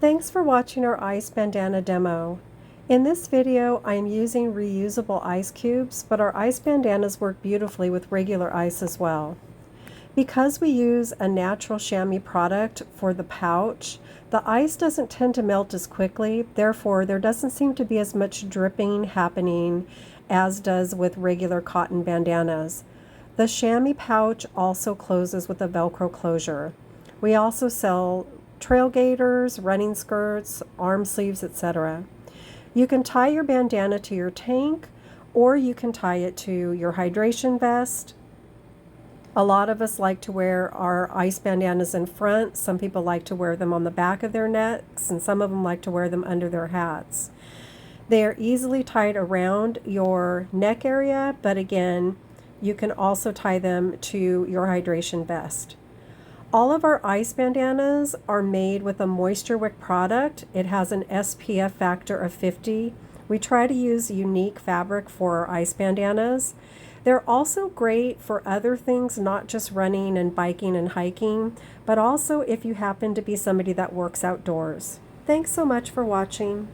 Thanks for watching our ice bandana demo. In this video, I am using reusable ice cubes, but our ice bandanas work beautifully with regular ice as well. Because we use a natural chamois product for the pouch, the ice doesn't tend to melt as quickly, therefore there doesn't seem to be as much dripping happening as does with regular cotton bandanas. The chamois pouch also closes with a Velcro closure. We also sell trail gaiters, running skirts, arm sleeves, etc. You can tie your bandana to your tank, or you can tie it to your hydration vest. A lot of us like to wear our ice bandanas in front. Some people like to wear them on the back of their necks, and some of them like to wear them under their hats. They are easily tied around your neck area, but again, you can also tie them to your hydration vest. All of our ice bandanas are made with a Moisture Wick product. It has an SPF factor of 50. We try to use unique fabric for our ice bandanas. They're also great for other things, not just running and biking and hiking, but also if you happen to be somebody that works outdoors. Thanks so much for watching.